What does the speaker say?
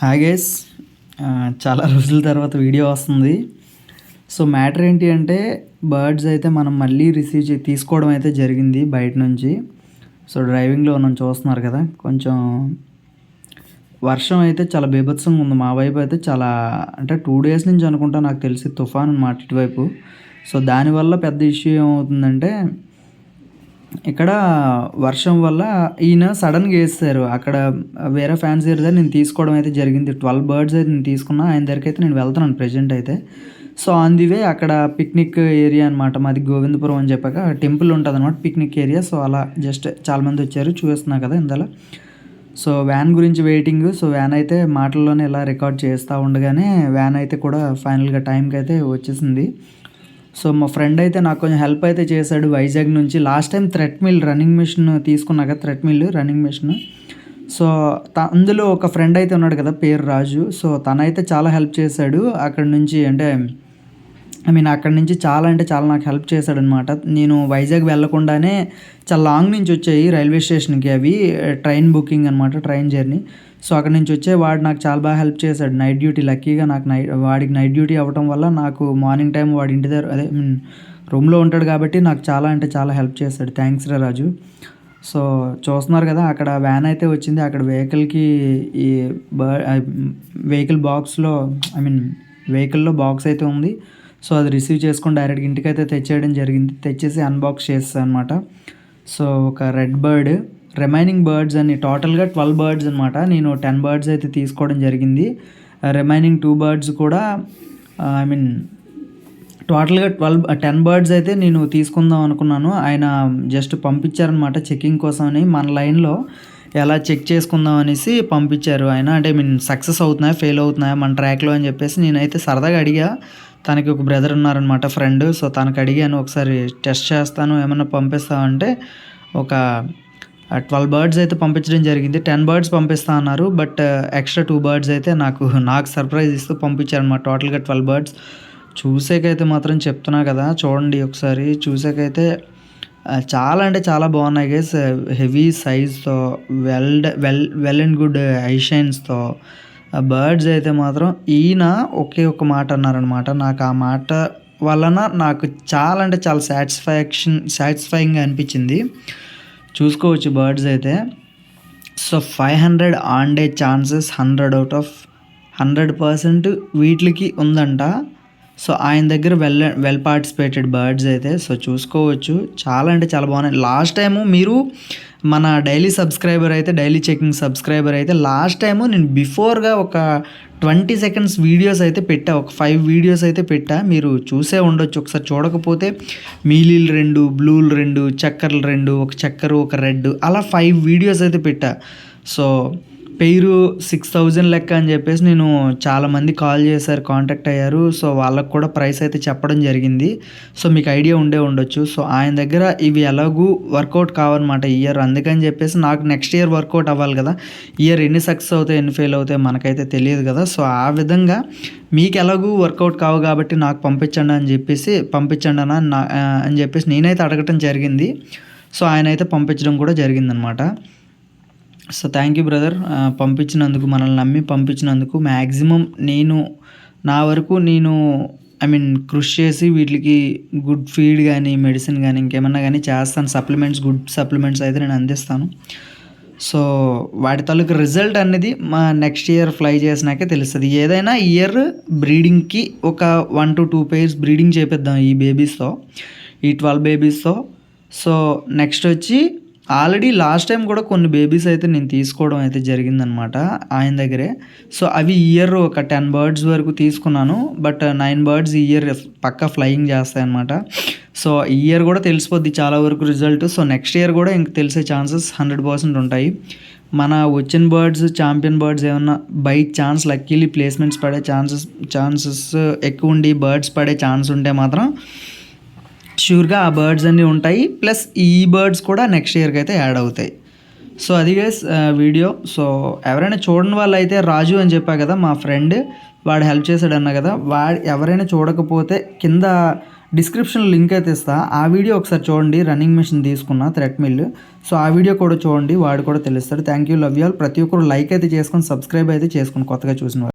Hi guys, చాలా రోజుల తర్వాత వీడియో వస్తుంది. సో మ్యాటర్ ఏంటి అంటే బర్డ్స్ అయితే మనం మళ్ళీ తీసుకోవడం అయితే జరిగింది బయట నుంచి. సో డ్రైవింగ్లో మనం చూస్తున్నారు కదా, కొంచెం వర్షం అయితే చాలా బీభత్సంగా ఉంది. మా వైపు అయితే చాలా అంటే 2 డేస్ నుంచి అనుకుంటా నాకు తెలిసి తుఫాన్ అన్నమాట ఇటువైపు. సో దానివల్ల పెద్ద ఇష్యూ ఏమవుతుందంటే ఇక్కడ వర్షం వల్ల ఈయన సడన్గా వేస్తారు. అక్కడ వేరే ఫ్యాన్సీ దగ్గర నేను తీసుకోవడం అయితే జరిగింది. 12 బర్డ్స్ అయితే నేను తీసుకున్నా. ఆయన దగ్గరికి అయితే నేను వెళ్తున్నాను ప్రెజెంట్ అయితే. సో ఆన్ ది వే అక్కడ పిక్నిక్ ఏరియా అనమాట మాది, గోవిందపురం అని చెప్పాక టెంపుల్ ఉంటుంది అనమాట, పిక్నిక్ ఏరియా. సో అలా జస్ట్ చాలామంది వచ్చారు, చూస్తున్నా కదా ఇందులో. సో వ్యాన్ గురించి వెయిటింగ్. సో వ్యాన్ అయితే మాటల్లోనే ఇలా రికార్డ్ చేస్తూ ఉండగానే వ్యాన్ అయితే కూడా ఫైనల్గా టైంకి అయితే వచ్చేసింది. సో మా ఫ్రెండ్ అయితే నాకు కొంచెం హెల్ప్ అయితే చేశాడు వైజాగ్ నుంచి. Last time treadmill running machine తీసుకున్నాక, థ్రెడ్మిల్ రన్నింగ్ మిషన్. సో అందులో ఒక ఫ్రెండ్ అయితే ఉన్నాడు కదా, పేరు రాజు. సో తనైతే చాలా హెల్ప్ చేశాడు అక్కడ నుంచి. అంటే అక్కడి నుంచి చాలా అంటే చాలా నాకు హెల్ప్ చేశాడనమాట. నేను వైజాగ్ వెళ్ళకుండానే చాలా లాంగ్ నుంచి వచ్చాయి రైల్వే స్టేషన్కి అవి, ట్రైన్ బుకింగ్ అనమాట, ట్రైన్ జర్నీ. సో అక్కడి నుంచి వచ్చే వాడు నాకు చాలా బాగా హెల్ప్ చేశాడు. నైట్ డ్యూటీ లక్కీగా నాకు వాడికి నైట్ డ్యూటీ అవ్వటం వల్ల నాకు మార్నింగ్ టైం వాడి ఇంటి దగ్గర రూమ్లో ఉంటాడు కాబట్టి నాకు చాలా అంటే చాలా హెల్ప్ చేశాడు. థ్యాంక్స్ రా రాజు. సో చూస్తున్నారు కదా, అక్కడ వ్యాన్ అయితే వచ్చింది. అక్కడ వెహికల్కి ఈ వెహికల్ బాక్స్లో వెహికల్లో బాక్స్ అయితే ఉంది. సో అది రిసీవ్ చేసుకొని డైరెక్ట్గా ఇంటికి అయితే తెచ్చేయడం జరిగింది. తెచ్చేసి అన్బాక్స్ చేస్తాను అనమాట. సో ఒక రెడ్ బర్డ్, రిమైనింగ్ బర్డ్స్ అని టోటల్గా 12 బర్డ్స్ అనమాట. నేను 10 బర్డ్స్ అయితే తీసుకోవడం జరిగింది. రిమైనింగ్ 2 బర్డ్స్ కూడా టోటల్గా 10 బర్డ్స్ అయితే నేను తీసుకుందాం అనుకున్నాను. ఆయన జస్ట్ పంపించారనమాట చెకింగ్ కోసం అని. మన లైన్లో ఎలా చెక్ చేసుకుందాం అనేసి పంపించారు ఆయన. అంటే సక్సెస్ అవుతున్నాయా ఫెయిల్ అవుతున్నాయా మన ట్రాక్లో అని చెప్పేసి నేనైతే సరదాగా అడిగా. తనకి ఒక బ్రదర్ ఉన్నారనమాట, ఫ్రెండ్. సో తనకు అడిగాను, ఒకసారి టెస్ట్ చేస్తాను ఏమన్నా పంపిస్తామంటే ఒక 12 బర్డ్స్ అయితే పంపించడం జరిగింది. 10 బర్డ్స్ పంపిస్తా అన్నారు, బట్ ఎక్స్ట్రా 2 బర్డ్స్ అయితే నాకు సర్ప్రైజ్ ఇస్తూ పంపించారనమాట. టోటల్గా 12 బర్డ్స్. చూసేకైతే మాత్రం చెప్తున్నా కదా, చూడండి ఒకసారి. చూసేకైతే చాలా అంటే చాలా బాగున్నాయి గైస్. హెవీ సైజ్తో, వెల్ అండ్ గుడ్ ఐషైన్స్తో బర్డ్స్ అయితే మాత్రం ఈయన ఒకే ఒక మాట అన్నారనమాట. నాకు ఆ మాట వలన నాకు చాలా అంటే చాలా సాటిస్ఫైయింగ్గా అనిపించింది. చూసుకోవచ్చు బర్డ్స్ అయితే. So 500 on day chances 100 out of 100% వీటికి ఉందంట. సో ఆయన దగ్గర వెల్ పార్టిసిపేటెడ్ బర్డ్స్ అయితే. సో చూసుకోవచ్చు, చాలా అంటే చాలా బాగున్నాయి. లాస్ట్ టైము మీరు మన డైలీ చెకింగ్ సబ్స్క్రైబర్ అయితే లాస్ట్ టైము నేను బిఫోర్గా ఒక 20 సెకండ్స్ వీడియోస్ అయితే పెట్టా, ఒక 5 వీడియోస్ అయితే పెట్టా. మీరు చూసే ఉండొచ్చు. ఒకసారి చూడకపోతే మీలీలు 2, బ్లూలు 2, చక్కర్లు 2, ఒక చక్కరు ఒక రెడ్, అలా 5 వీడియోస్ అయితే పెట్టా. సో పేరు 6000 లెక్క అని చెప్పేసి నేను చాలామంది కాల్ చేశారు, కాంటాక్ట్ అయ్యారు. సో వాళ్ళకు కూడా ప్రైస్ అయితే చెప్పడం జరిగింది. సో మీకు ఐడియా ఉండొచ్చు. సో ఆయన దగ్గర ఇవి ఎలాగూ వర్కౌట్ కావన్నమాట ఇయర్. అందుకని చెప్పేసి నాకు నెక్స్ట్ ఇయర్ వర్కౌట్ అవ్వాలి కదా. ఇయర్ ఎన్ని సక్సెస్ అవుతాయి ఎన్ని ఫెయిల్ అవుతాయి మనకైతే తెలియదు కదా. సో ఆ విధంగా మీకు ఎలాగూ వర్కౌట్ కావు కాబట్టి నాకు పంపించండి అని చెప్పేసి నేనైతే అడగటం జరిగింది. సో ఆయన అయితే పంపించడం కూడా జరిగిందనమాట. సో థ్యాంక్ యూ బ్రదర్, పంపించినందుకు, మనల్ని నమ్మి పంపించినందుకు. మ్యాక్సిమం నా వరకు నేను కృషి చేసి వీటికి గుడ్ ఫీడ్ కానీ, మెడిసిన్ కానీ, ఇంకేమన్నా కానీ చేస్తాను. గుడ్ సప్లిమెంట్స్ అయితే నేను అందిస్తాను. సో వాటి తాలూకు రిజల్ట్ అనేది మా నెక్స్ట్ ఇయర్ ఫ్లై చేసినాకే తెలుస్తుంది. ఏదైనా ఇయర్ బ్రీడింగ్కి ఒక 1 to 2 pairs బ్రీడింగ్ చేపిద్దాం ఈ బేబీస్తో, ఈ 12 బేబీస్తో. సో నెక్స్ట్ వచ్చి ఆల్రెడీ లాస్ట్ టైం కూడా కొన్ని బేబీస్ అయితే నేను తీసుకోవడం అయితే జరిగిందనమాట ఆయన దగ్గరే. సో అవి ఇయర్ ఒక 10 బర్డ్స్ వరకు తీసుకున్నాను, బట్ 9 బర్డ్స్ ఈ ఇయర్ పక్కా ఫ్లయింగ్ చేస్తాయి అనమాట. సో ఈ ఇయర్ కూడా తెలిసిపోద్ది చాలా వరకు రిజల్ట్. సో నెక్స్ట్ ఇయర్ కూడా ఇంక తెలిసే ఛాన్సెస్ 100% ఉంటాయి. మన వచ్చిన బర్డ్స్, ఛాంపియన్ బర్డ్స్ ఏమన్నా బై ఛాన్స్ లక్కీలీ ప్లేస్మెంట్స్ పడే ఛాన్సెస్ ఎక్కువ ఉండి బర్డ్స్ పడే ఛాన్స్ ఉంటే మాత్రం ష్యూర్గా ఆ బర్డ్స్ అన్నీ ఉంటాయి. ప్లస్ ఈ బర్డ్స్ కూడా నెక్స్ట్ ఇయర్కి అయితే యాడ్ అవుతాయి. సో అది గైస్ వీడియో. సో ఎవరైనా చూడని వాళ్ళు అయితే, రాజు అని చెప్పా కదా మా ఫ్రెండ్, వాడు హెల్ప్ చేశాడు అన్నా కదా, ఎవరైనా చూడకపోతే కింద డిస్క్రిప్షన్లో లింక్ అయితే ఇస్తా. ఆ వీడియో ఒకసారి చూడండి. రన్నింగ్ మెషిన్ తీసుకున్న థ్రెడ్మిల్. సో ఆ వీడియో కూడా చూడండి, వాడు కూడా తెలుస్తాడు. Thank you, love you all. ప్రతి ఒక్కరు లైక్ అయితే చేసుకొని సబ్స్క్రైబ్ అయితే చేసుకోండి కొత్తగా చూసిన వాళ్ళు.